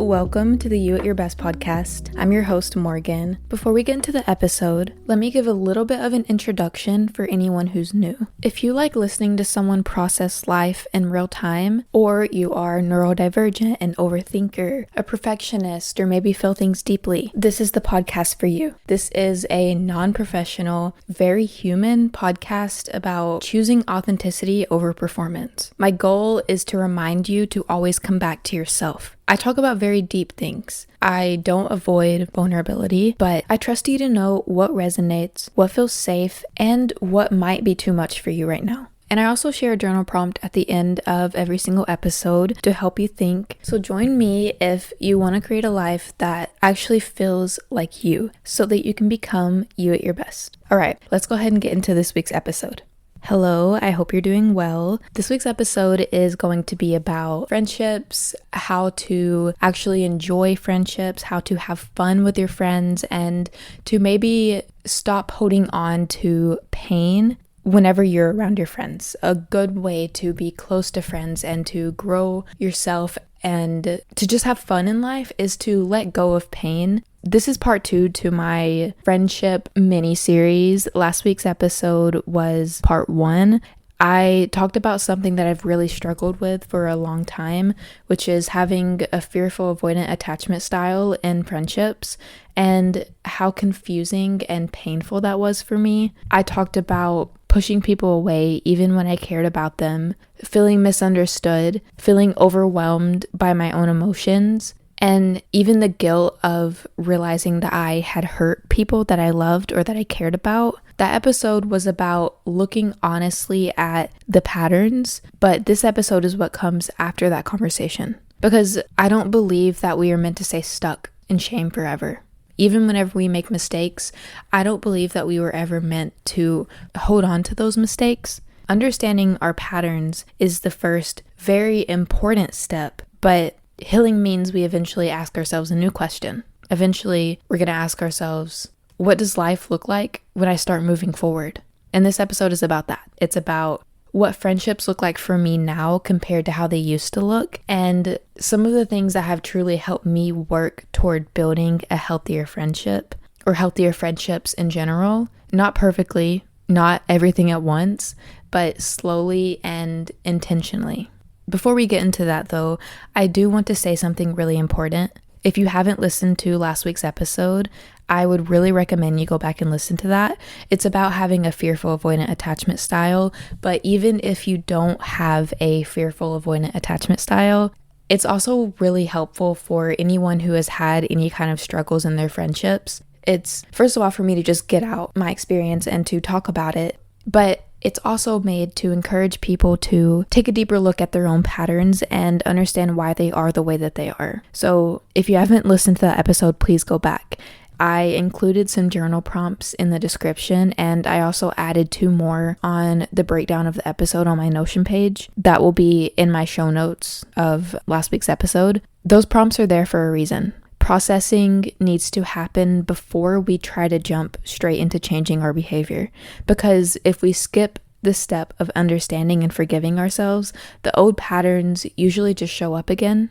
Welcome to the You at Your Best podcast. I'm your host, Morgan. Before we get into the episode, let me give a little bit of an introduction for anyone who's new. If you like listening to someone process life in real time, or you are neurodivergent, an overthinker, a perfectionist, or maybe feel things deeply, this is the podcast for you. This is a non-professional, very human podcast about choosing authenticity over performance. My goal is to remind you to always come back to yourself. I talk about very deep things. I don't avoid vulnerability, but I trust you to know what resonates, what feels safe, and what might be too much for you right now. And I also share a journal prompt at the end of every single episode to help you think. So join me if you want to create a life that actually feels like you, so that you can become you at your best. All right, let's go ahead and get into this week's episode. Hello, I hope you're doing well. This week's episode is going to be about friendships, how to actually enjoy friendships, how to have fun with your friends, and to maybe stop holding on to pain whenever you're around your friends. A good way to be close to friends and to grow yourself and to just have fun in life is to let go of pain. This is part 2 to my friendship mini-series. Last week's episode was part 1. I talked about something that I've really struggled with for a long time, which is having a fearful avoidant attachment style in friendships and how confusing and painful that was for me. I talked about pushing people away even when I cared about them, feeling misunderstood, feeling overwhelmed by my own emotions, and even the guilt of realizing that I had hurt people that I loved or that I cared about. That episode was about looking honestly at the patterns, but this episode is what comes after that conversation. Because I don't believe that we are meant to stay stuck in shame forever. Even whenever we make mistakes, I don't believe that we were ever meant to hold on to those mistakes. Understanding our patterns is the first very important step, but healing means we eventually ask ourselves a new question. Eventually, we're going to ask ourselves, what does life look like when I start moving forward? And this episode is about that. It's about what friendships look like for me now compared to how they used to look, and some of the things that have truly helped me work toward building a healthier friendship or healthier friendships in general. Not perfectly, not everything at once, but slowly and intentionally. Before we get into that though, I do want to say something really important. If you haven't listened to last week's episode, I would really recommend you go back and listen to that. It's about having a fearful avoidant attachment style, but even if you don't have a fearful avoidant attachment style, it's also really helpful for anyone who has had any kind of struggles in their friendships. It's, first of all, for me to just get out my experience and to talk about it, but it's also made to encourage people to take a deeper look at their own patterns and understand why they are the way that they are. So if you haven't listened to that episode, please go back. I included some journal prompts in the description, and I also added 2 more on the breakdown of the episode on my Notion page that will be in my show notes of last week's episode. Those prompts are there for a reason. Processing needs to happen before we try to jump straight into changing our behavior. Because if we skip the step of understanding and forgiving ourselves, the old patterns usually just show up again.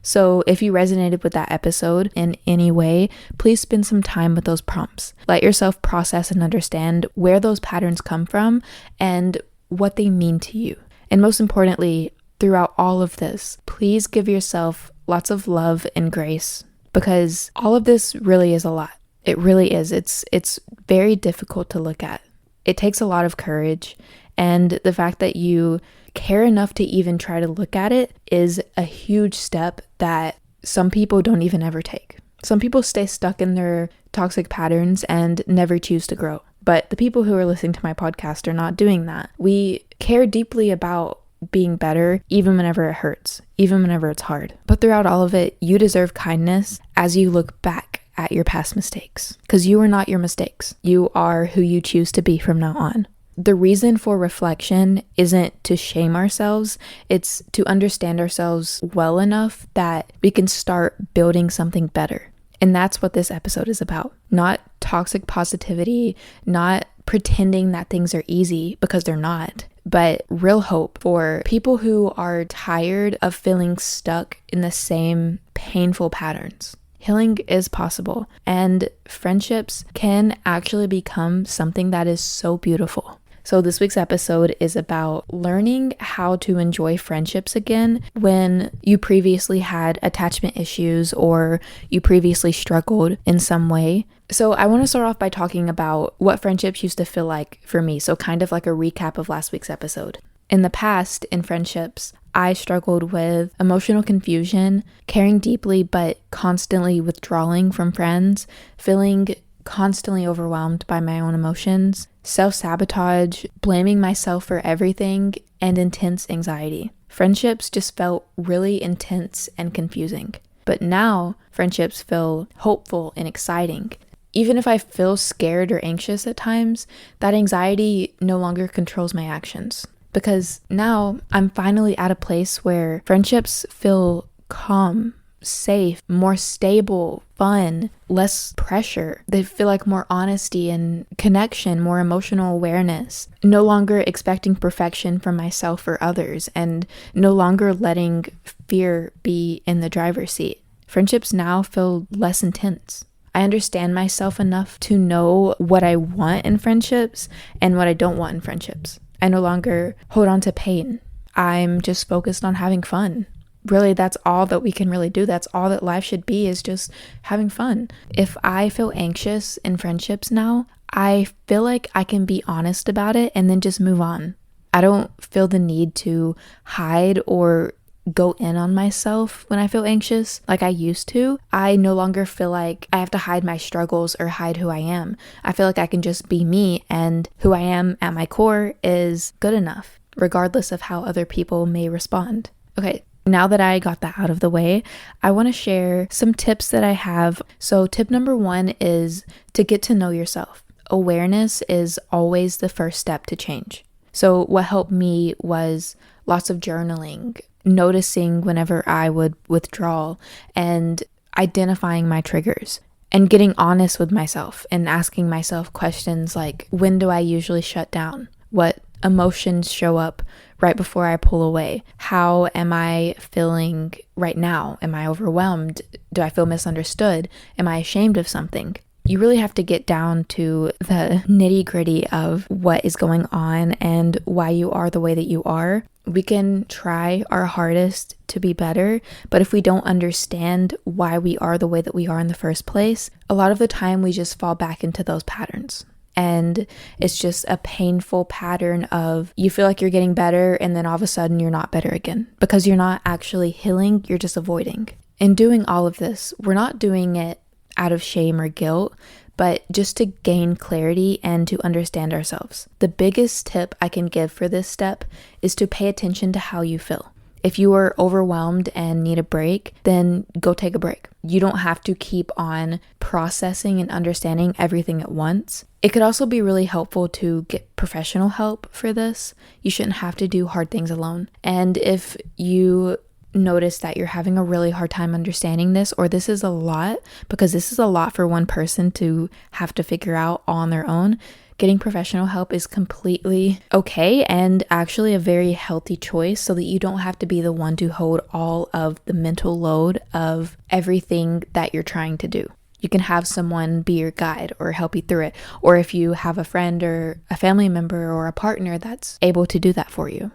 So if you resonated with that episode in any way, please spend some time with those prompts. Let yourself process and understand where those patterns come from and what they mean to you. And most importantly, throughout all of this, please give yourself lots of love and grace. Because all of this really is a lot. It really is. It's very difficult to look at. It takes a lot of courage. And the fact that you care enough to even try to look at it is a huge step that some people don't even ever take. Some people stay stuck in their toxic patterns and never choose to grow. But the people who are listening to my podcast are not doing that. We care deeply about being better even whenever it hurts, even whenever it's hard. But throughout all of it, you deserve kindness as you look back at your past mistakes. Because you are not your mistakes. You are who you choose to be from now on. The reason for reflection isn't to shame ourselves, it's to understand ourselves well enough that we can start building something better. And that's what this episode is about. Not toxic positivity, not pretending that things are easy, because they're not. but real hope for people who are tired of feeling stuck in the same painful patterns. Healing is possible, and friendships can actually become something that is so beautiful. So this week's episode is about learning how to enjoy friendships again when you previously had attachment issues or you previously struggled in some way. So I want to start off by talking about what friendships used to feel like for me. So kind of like a recap of last week's episode. In the past, in friendships, I struggled with emotional confusion, caring deeply but constantly withdrawing from friends, feeling constantly overwhelmed by my own emotions, self-sabotage, blaming myself for everything, and intense anxiety. Friendships just felt really intense and confusing. But now, friendships feel hopeful and exciting. Even if I feel scared or anxious at times, that anxiety no longer controls my actions. Because now I'm finally at a place where friendships feel calm, safe, more stable, fun, less pressure. They feel like more honesty and connection, more emotional awareness, no longer expecting perfection from myself or others, and no longer letting fear be in the driver's seat. Friendships now feel less intense. I understand myself enough to know what I want in friendships and what I don't want in friendships. I no longer hold on to pain. I'm just focused on having fun. Really, that's all that we can really do. That's all that life should be, is just having fun. If I feel anxious in friendships now, I feel like I can be honest about it and then just move on. I don't feel the need to hide or go in on myself when I feel anxious like I used to. I no longer feel like I have to hide my struggles or hide who I am. I feel like I can just be me, and who I am at my core is good enough, regardless of how other people may respond. Okay, now that I got that out of the way, I want to share some tips that I have. So tip number 1 is to get to know yourself. Awareness is always the first step to change. So what helped me was lots of journaling, noticing whenever I would withdraw, and identifying my triggers, and getting honest with myself and asking myself questions like, when do I usually shut down? What emotions show up right before I pull away? How am I feeling right now? Am I overwhelmed? Do I feel misunderstood? Am I ashamed of something? You really have to get down to the nitty-gritty of what is going on and why you are the way that you are. We can try our hardest to be better, but if we don't understand why we are the way that we are in the first place, a lot of the time we just fall back into those patterns. And it's just a painful pattern of you feel like you're getting better and then all of a sudden you're not better again because you're not actually healing, you're just avoiding. In doing all of this, we're not doing it out of shame or guilt, but just to gain clarity and to understand ourselves. The biggest tip I can give for this step is to pay attention to how you feel. If you are overwhelmed and need a break, then go take a break. You don't have to keep on processing and understanding everything at once. It could also be really helpful to get professional help for this. You shouldn't have to do hard things alone. And if you notice that you're having a really hard time understanding this, or this is a lot, because this is a lot for one person to have to figure out all on their own, getting professional help is completely okay and actually a very healthy choice, so that you don't have to be the one to hold all of the mental load of everything that you're trying to do. You can have someone be your guide or help you through it, or if you have a friend or a family member or a partner that's able to do that for you.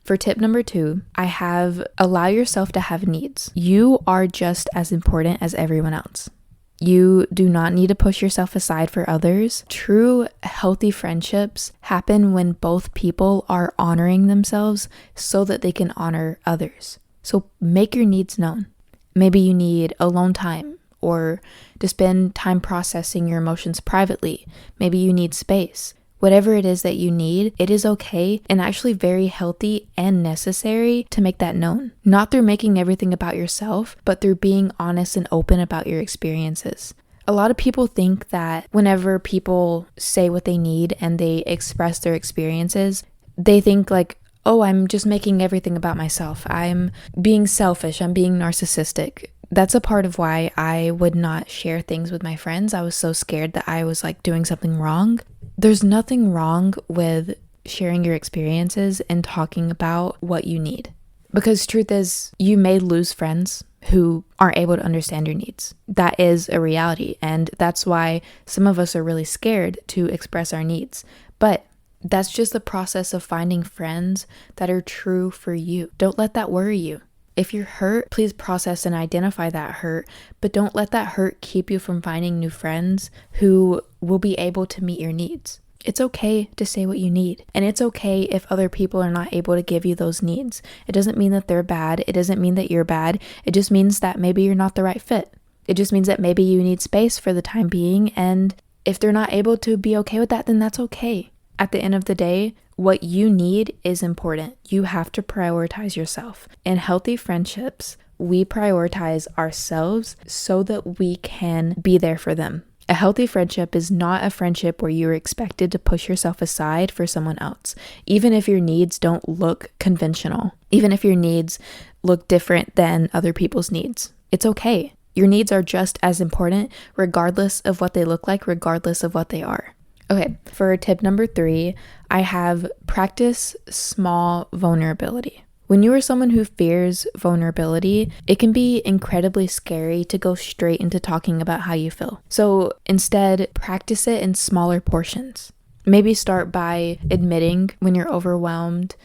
For tip number 2, I have allow yourself to have needs. You are just as important as everyone else. You do not need to push yourself aside for others. True, healthy friendships happen when both people are honoring themselves so that they can honor others. So make your needs known. Maybe you need alone time or to spend time processing your emotions privately. Maybe you need space. Whatever it is that you need, it is okay and actually very healthy and necessary to make that known. Not through making everything about yourself, but through being honest and open about your experiences. A lot of people think that whenever people say what they need and they express their experiences, they think like, oh, I'm just making everything about myself. I'm being selfish. I'm being narcissistic. That's a part of why I would not share things with my friends. I was so scared that I was like doing something wrong. There's nothing wrong with sharing your experiences and talking about what you need. Because truth is, you may lose friends who aren't able to understand your needs. That is a reality. And that's why some of us are really scared to express our needs. But that's just the process of finding friends that are true for you. Don't let that worry you. If you're hurt, please process and identify that hurt, but don't let that hurt keep you from finding new friends who will be able to meet your needs. It's okay to say what you need, and it's okay if other people are not able to give you those needs. It doesn't mean that they're bad. It doesn't mean that you're bad. It just means that maybe you're not the right fit. It just means that maybe you need space for the time being, and if they're not able to be okay with that, then that's okay. At the end of the day, what you need is important. You have to prioritize yourself. In healthy friendships, we prioritize ourselves so that we can be there for them. A healthy friendship is not a friendship where you're expected to push yourself aside for someone else, even if your needs don't look conventional, even if your needs look different than other people's needs. It's okay. Your needs are just as important regardless of what they look like, regardless of what they are. Okay, for tip number 3, I have practice small vulnerability. When you are someone who fears vulnerability, it can be incredibly scary to go straight into talking about how you feel. So instead, practice it in smaller portions. Maybe start by admitting when you're overwhelmed,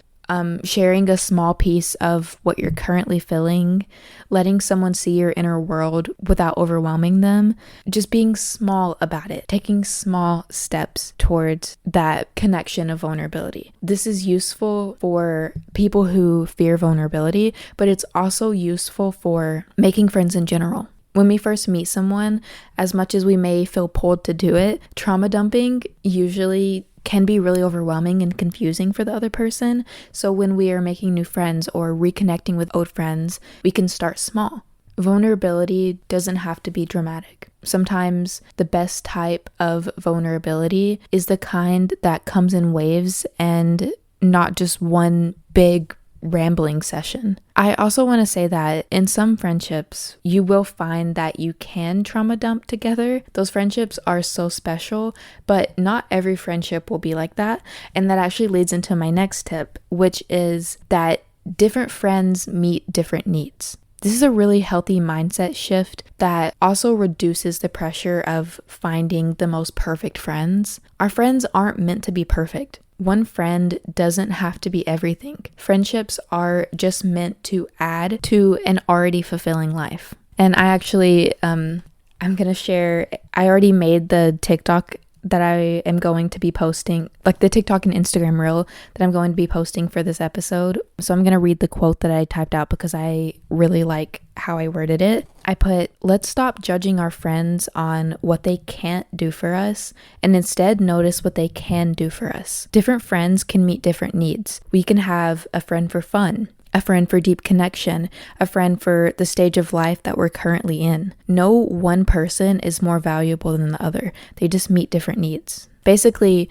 sharing a small piece of what you're currently feeling, letting someone see your inner world without overwhelming them, just being small about it, taking small steps towards that connection of vulnerability. This is useful for people who fear vulnerability, but it's also useful for making friends in general. When we first meet someone, as much as we may feel pulled to do it, trauma dumping usually can be really overwhelming and confusing for the other person. So when we are making new friends or reconnecting with old friends, we can start small. Vulnerability doesn't have to be dramatic. Sometimes the best type of vulnerability is the kind that comes in waves and not just one big rambling session. I also want to say that in some friendships, you will find that you can trauma dump together. Those friendships are so special, but not every friendship will be like that. And that actually leads into my next tip, which is that different friends meet different needs. This is a really healthy mindset shift that also reduces the pressure of finding the most perfect friends. Our friends aren't meant to be perfect. One friend doesn't have to be everything. Friendships are just meant to add to an already fulfilling life. And I actually, I'm going to share, I already made the TikTok that I am going to be posting, like the TikTok and Instagram reel that I'm going to be posting for this episode. So I'm going to read the quote that I typed out because I really like how I worded it. I put, let's stop judging our friends on what they can't do for us and instead notice what they can do for us. Different friends can meet different needs. We can have a friend for fun, a friend for deep connection, a friend for the stage of life that we're currently in. No one person is more valuable than the other. They just meet different needs. Basically,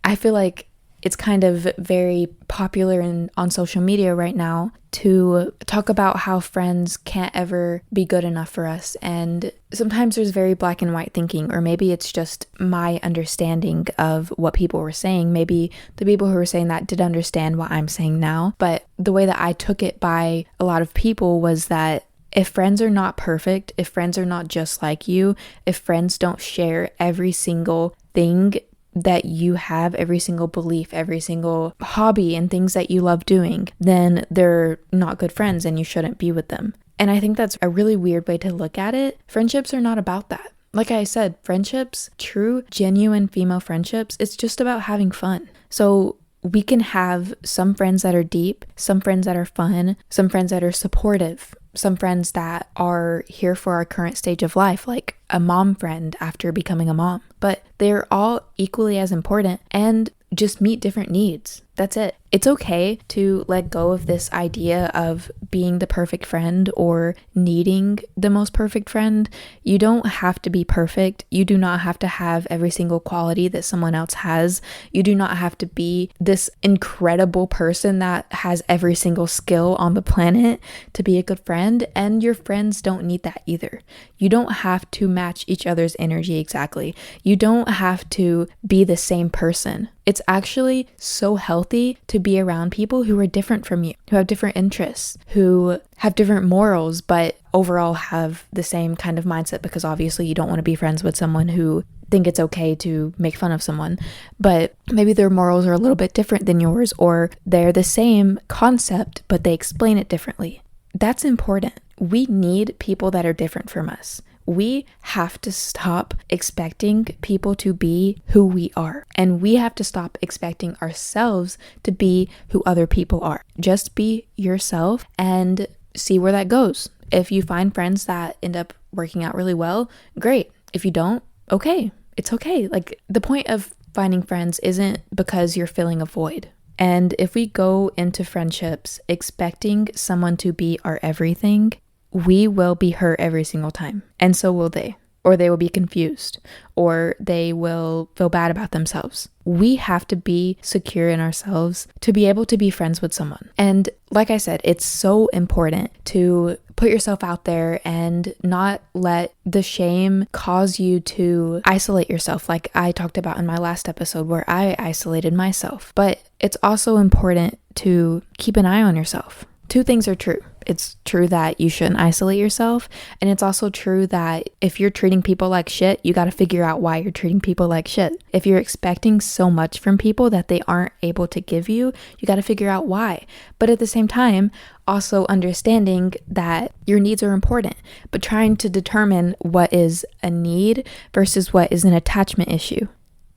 I feel like it's kind of very popular on social media right now to talk about how friends can't ever be good enough for us. And sometimes there's very black and white thinking, or maybe it's just my understanding of what people were saying. Maybe the people who were saying that did understand what I'm saying now. But the way that I took it by a lot of people was that if friends are not perfect, if friends are not just like you, if friends don't share every single thing that you have, every single belief, every single hobby and things that you love doing, then they're not good friends and you shouldn't be with them. And I think that's a really weird way to look at it. Friendships are not about that. Like I said, friendships, true, genuine female friendships, it's just about having fun. So we can have some friends that are deep, some friends that are fun, some friends that are supportive, some friends that are here for our current stage of life, like a mom friend after becoming a mom. But they're all equally as important and just meet different needs. That's it. It's okay to let go of this idea of being the perfect friend or needing the most perfect friend. You don't have to be perfect. You do not have to have every single quality that someone else has. You do not have to be this incredible person that has every single skill on the planet to be a good friend. And your friends don't need that either. You don't have to match each other's energy exactly. You don't have to be the same person. It's actually so healthy to be around people who are different from you, who have different interests, who have different morals, but overall have the same kind of mindset, because obviously you don't want to be friends with someone who think it's okay to make fun of someone, but maybe their morals are a little bit different than yours, or they're the same concept, but they explain it differently. That's important. We need people that are different from us. We have to stop expecting people to be who we are. And we have to stop expecting ourselves to be who other people are. Just be yourself and see where that goes. If you find friends that end up working out really well, great. If you don't, okay. It's okay. Like, the point of finding friends isn't because you're filling a void. And if we go into friendships expecting someone to be our everything, we will be hurt every single time. And so will they. Or they will be confused. Or they will feel bad about themselves. We have to be secure in ourselves to be able to be friends with someone. And like I said, it's so important to put yourself out there and not let the shame cause you to isolate yourself, like I talked about in my last episode where I isolated myself. But it's also important to keep an eye on yourself. Two things are true. It's true that you shouldn't isolate yourself. And it's also true that if you're treating people like shit, you got to figure out why you're treating people like shit. If you're expecting so much from people that they aren't able to give you, you got to figure out why. But at the same time, also understanding that your needs are important, but trying to determine what is a need versus what is an attachment issue.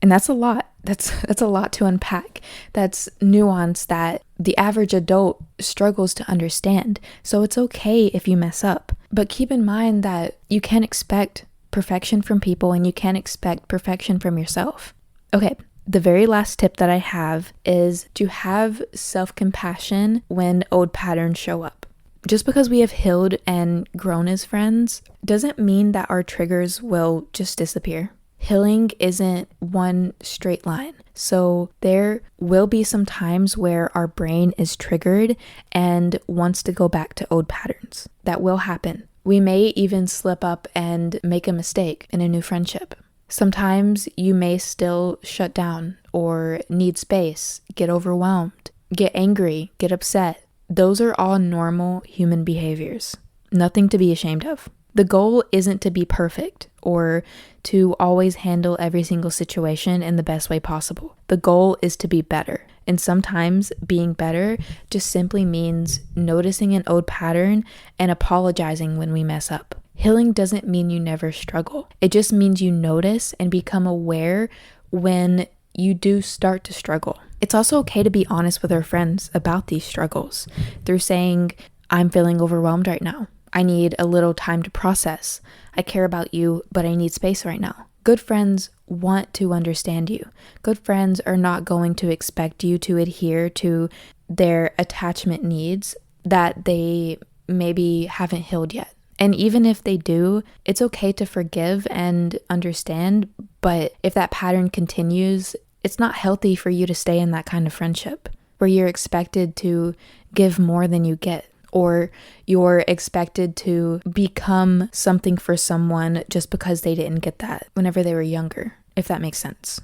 And that's a lot. That's a lot to unpack. That's nuance that the average adult struggles to understand. So it's okay if you mess up. But keep in mind that you can't expect perfection from people and you can't expect perfection from yourself. Okay, the very last tip that I have is to have self-compassion when old patterns show up. Just because we have healed and grown as friends doesn't mean that our triggers will just disappear. Healing isn't one straight line. So there will be some times where our brain is triggered and wants to go back to old patterns. That will happen. We may even slip up and make a mistake in a new friendship. Sometimes you may still shut down or need space, get overwhelmed, get angry, get upset. Those are all normal human behaviors. Nothing to be ashamed of. The goal isn't to be perfect or to always handle every single situation in the best way possible. The goal is to be better. And sometimes being better just simply means noticing an old pattern and apologizing when we mess up. Healing doesn't mean you never struggle. It just means you notice and become aware when you do start to struggle. It's also okay to be honest with our friends about these struggles through saying, I'm feeling overwhelmed right now. I need a little time to process. I care about you, but I need space right now. Good friends want to understand you. Good friends are not going to expect you to adhere to their attachment needs that they maybe haven't healed yet. And even if they do, it's okay to forgive and understand. But if that pattern continues, it's not healthy for you to stay in that kind of friendship where you're expected to give more than you get. Or you're expected to become something for someone just because they didn't get that whenever they were younger, if that makes sense.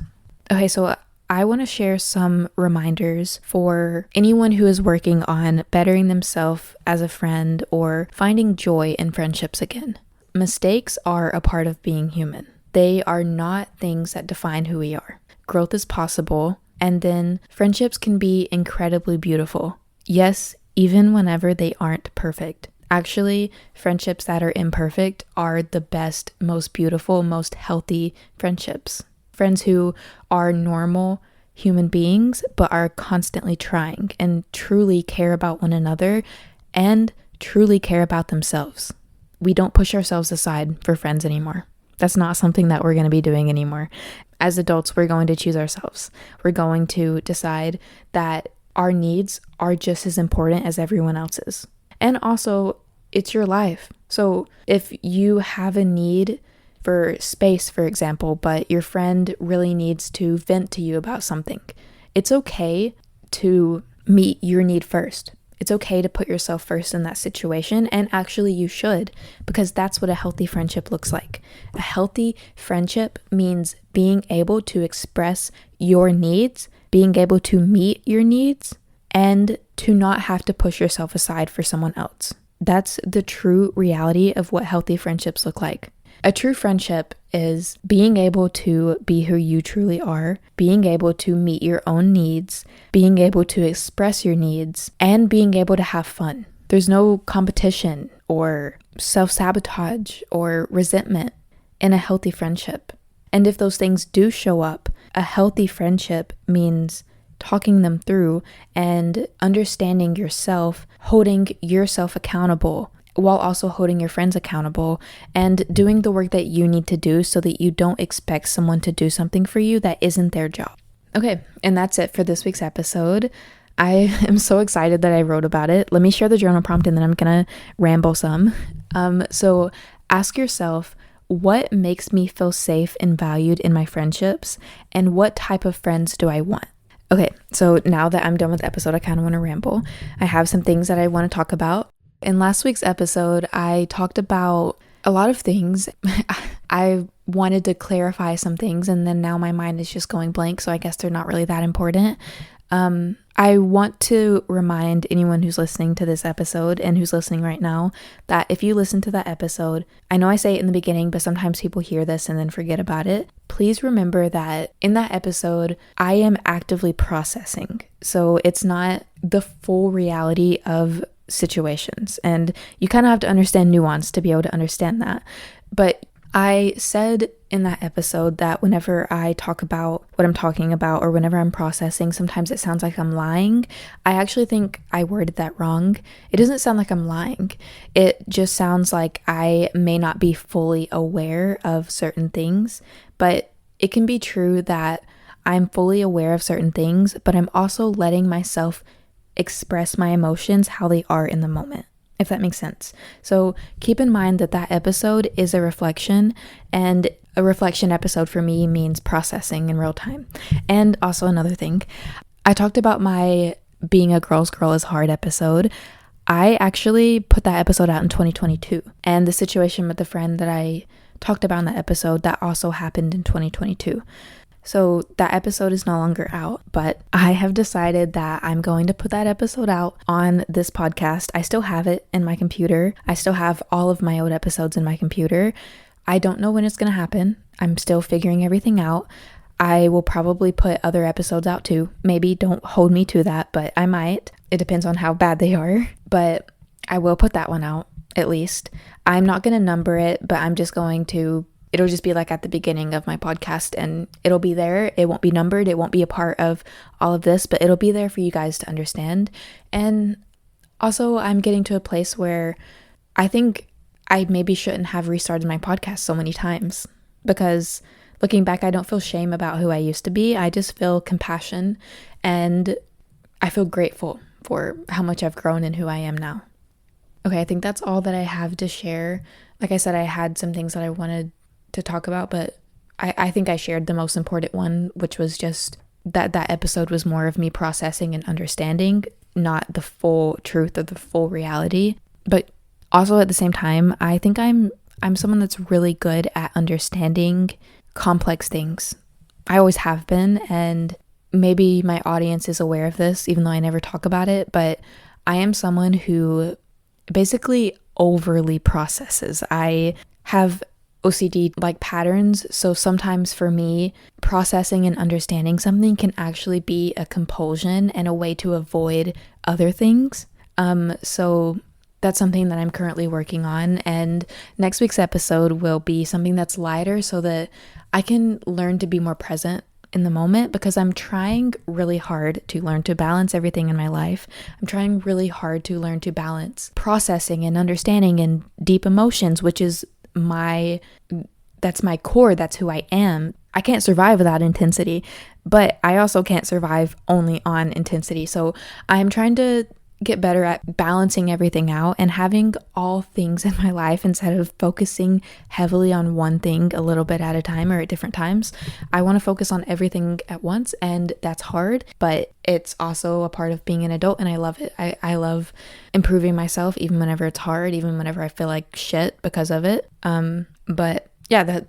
Okay, so I want to share some reminders for anyone who is working on bettering themselves as a friend or finding joy in friendships again. Mistakes are a part of being human. They are not things that define who we are. Growth is possible, and then friendships can be incredibly beautiful. Yes, even whenever they aren't perfect. Actually, friendships that are imperfect are the best, most beautiful, most healthy friendships. Friends who are normal human beings, but are constantly trying and truly care about one another and truly care about themselves. We don't push ourselves aside for friends anymore. That's not something that we're going to be doing anymore. As adults, we're going to choose ourselves. We're going to decide that our needs are just as important as everyone else's. And also, it's your life. So if you have a need for space, for example, but your friend really needs to vent to you about something, it's okay to meet your need first. It's okay to put yourself first in that situation, and actually you should, because that's what a healthy friendship looks like. A healthy friendship means being able to express your needs, being able to meet your needs, and to not have to push yourself aside for someone else. That's the true reality of what healthy friendships look like. A true friendship is being able to be who you truly are, being able to meet your own needs, being able to express your needs, and being able to have fun. There's no competition or self-sabotage or resentment in a healthy friendship. And if those things do show up, a healthy friendship means talking them through and understanding yourself, holding yourself accountable, while also holding your friends accountable and doing the work that you need to do so that you don't expect someone to do something for you that isn't their job. Okay, and that's it for this week's episode. I am so excited that I wrote about it. Let me share the journal prompt and then I'm gonna ramble some. So ask yourself, what makes me feel safe and valued in my friendships, and what type of friends do I want? Okay, so now that I'm done with the episode, I kind of want to ramble. I have some things that I want to talk about. In last week's episode, I talked about a lot of things. I wanted to clarify some things, and then now my mind is just going blank, so I guess they're not really that important. I want to remind anyone who's listening to this episode and who's listening right now that if you listen to that episode, I know I say it in the beginning, but sometimes people hear this and then forget about it. Please remember that in that episode, I am actively processing. So it's not the full reality of situations, and you kind of have to understand nuance to be able to understand that. But I said in that episode that whenever I talk about what I'm talking about or whenever I'm processing, sometimes it sounds like I'm lying. I actually think I worded that wrong. It doesn't sound like I'm lying. It just sounds like I may not be fully aware of certain things, but it can be true that I'm fully aware of certain things, but I'm also letting myself express my emotions how they are in the moment, if that makes sense. So keep in mind that that episode is a reflection, and a reflection episode for me means processing in real time. And also another thing, I talked about my being a girl's girl is hard episode. I actually put that episode out in 2022, and the situation with the friend that I talked about in that episode, that also happened in 2022. So that episode is no longer out, but I have decided that I'm going to put that episode out on this podcast. I still have it in my computer. I still have all of my old episodes in my computer. I don't know when it's going to happen. I'm still figuring everything out. I will probably put other episodes out too. Maybe, don't hold me to that, but I might. It depends on how bad they are, but I will put that one out at least. I'm not going to number it, but I'm just going to it'll just be like at the beginning of my podcast, and it'll be there. It won't be numbered. It won't be a part of all of this, but it'll be there for you guys to understand. And also, I'm getting to a place where I think I maybe shouldn't have restarted my podcast so many times, because looking back, I don't feel shame about who I used to be. I just feel compassion, and I feel grateful for how much I've grown and who I am now. Okay, I think that's all that I have to share. Like I said, I had some things that I wanted to talk about, but I think I shared the most important one, which was just that episode was more of me processing and understanding, not the full truth or the full reality. But also at the same time, I think I'm someone that's really good at understanding complex things. I always have been, and maybe my audience is aware of this, even though I never talk about it, but I am someone who basically overly processes. I have OCD like patterns, so sometimes for me, processing and understanding something can actually be a compulsion and a way to avoid other things. So that's something that I'm currently working on, and next week's episode will be something that's lighter so that I can learn to be more present in the moment, because I'm trying really hard to learn to balance everything in my life. I'm trying really hard to learn to balance processing and understanding and deep emotions, which is that's my core. That's who I am. I can't survive without intensity, but I also can't survive only on intensity. So I'm trying to get better at balancing everything out and having all things in my life instead of focusing heavily on one thing a little bit at a time or at different times. I want to focus on everything at once, and that's hard, but it's also a part of being an adult, and I love it. I love improving myself even whenever it's hard, even whenever I feel like shit because of it. But yeah,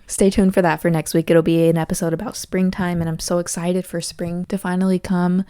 stay tuned for that for next week. It'll be an episode about springtime, and I'm so excited for spring to finally come.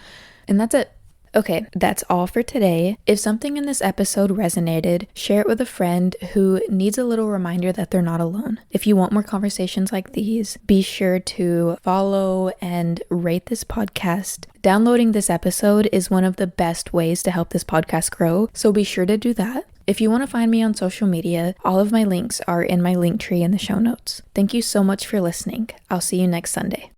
And that's it. Okay, that's all for today. If something in this episode resonated, share it with a friend who needs a little reminder that they're not alone. If you want more conversations like these, be sure to follow and rate this podcast. Downloading this episode is one of the best ways to help this podcast grow, so be sure to do that. If you want to find me on social media, all of my links are in my link tree in the show notes. Thank you so much for listening. I'll see you next Sunday.